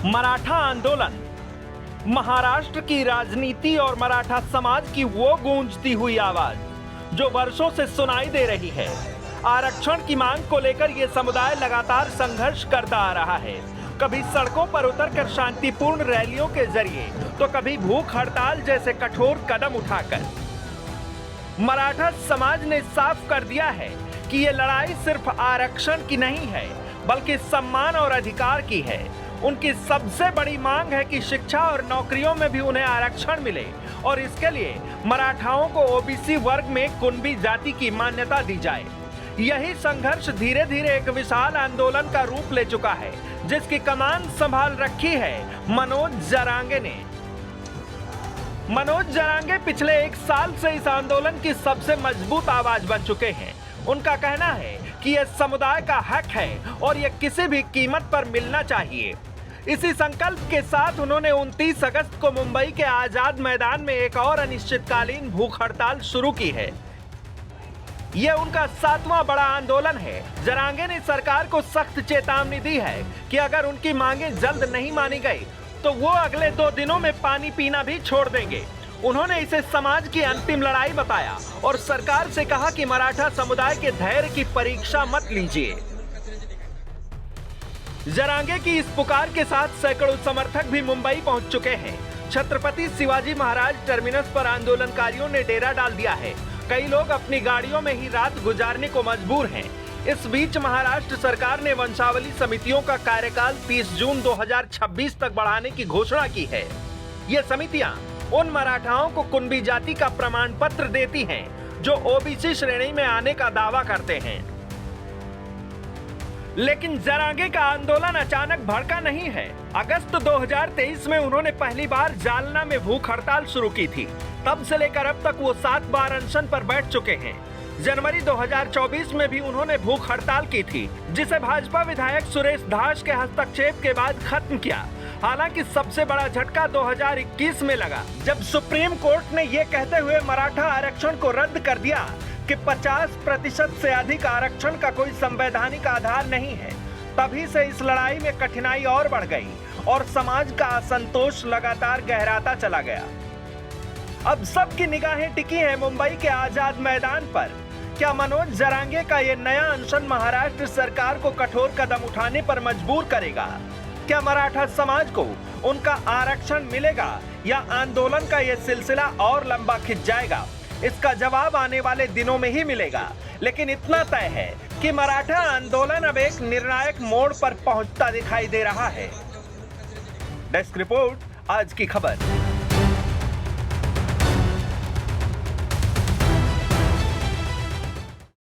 मराठा आंदोलन महाराष्ट्र की राजनीति और मराठा समाज की वो गूंजती हुई आवाज जो वर्षों से सुनाई दे रही है। आरक्षण की मांग को लेकर ये समुदाय लगातार संघर्ष करता आ रहा है, कभी सड़कों पर उतरकर शांतिपूर्ण रैलियों के जरिए तो कभी भूख हड़ताल जैसे कठोर कदम उठाकर। मराठा समाज ने साफ कर दिया है कि ये लड़ाई सिर्फ आरक्षण की नहीं है बल्कि सम्मान और अधिकार की है। उनकी सबसे बड़ी मांग है कि शिक्षा और नौकरियों में भी उन्हें आरक्षण मिले और इसके लिए मराठाओं को ओबीसी वर्ग में कुणबी जाति की मान्यता दी जाए। यही संघर्ष धीरे धीरे एक विशाल आंदोलन का रूप ले चुका है, जिसकी कमान संभाल रखी है मनोज जरांगे ने। मनोज जरांगे पिछले एक साल से इस आंदोलन की सबसे मजबूत आवाज बन चुके हैं। उनका कहना है कि यह समुदाय का हक है और यह किसी भी कीमत पर मिलना चाहिए। इसी संकल्प के साथ उन्होंने 29 अगस्त को मुंबई के आजाद मैदान में एक और अनिश्चितकालीन भूख हड़ताल शुरू की है। यह उनका 7वां बड़ा आंदोलन है। जरांगे ने सरकार को सख्त चेतावनी दी है कि अगर उनकी मांगे जल्द नहीं मानी गई तो वो अगले 2 दिनों में पानी पीना भी छोड़ देंगे। उन्होंने इसे समाज की अंतिम लड़ाई बताया और सरकार से कहा कि मराठा समुदाय के धैर्य की परीक्षा मत लीजिए। जरांगे की इस पुकार के साथ सैकड़ों समर्थक भी मुंबई पहुंच चुके हैं। छत्रपति शिवाजी महाराज टर्मिनस पर आंदोलनकारियों ने डेरा डाल दिया है। कई लोग अपनी गाड़ियों में ही रात गुजारने को मजबूर हैं। इस बीच महाराष्ट्र सरकार ने वंशावली समितियों का कार्यकाल 30 जून 2026 तक बढ़ाने की घोषणा की है। ये समितियां उन मराठाओं को कुणबी जाति का प्रमाण पत्र देती हैं जो ओबीसी श्रेणी में आने का दावा करते हैं। लेकिन जरांगे का आंदोलन अचानक भड़का नहीं है। अगस्त 2023 में उन्होंने पहली बार जालना में भूख हड़ताल शुरू की थी। तब से लेकर अब तक वो 7 बार अनशन पर बैठ चुके हैं। जनवरी 2024 में भी उन्होंने भूख हड़ताल की थी, जिसे भाजपा विधायक सुरेश दास के हस्तक्षेप के बाद खत्म किया। हालांकि सबसे बड़ा झटका 2021 में लगा, जब सुप्रीम कोर्ट ने ये कहते हुए मराठा आरक्षण को रद्द कर दिया कि 50% से अधिक आरक्षण का कोई संवैधानिक आधार नहीं है। तभी से इस लड़ाई में कठिनाई और बढ़ गई और समाज का असंतोष लगातार गहराता चला गया। अब सबकी निगाहें टिकी हैं मुंबई के आजाद मैदान पर। क्या मनोज जरांगे का ये नया अनशन महाराष्ट्र सरकार को कठोर कदम उठाने पर मजबूर करेगा? क्या मराठा समाज को उनका आरक्षण मिलेगा या आंदोलन का ये सिलसिला और लंबा खिंच जाएगा? इसका जवाब आने वाले दिनों में ही मिलेगा। लेकिन इतना तय है कि मराठा आंदोलन अब एक निर्णायक मोड़ पर पहुंचता दिखाई दे रहा है। डेस्क रिपोर्ट, आज की खबर।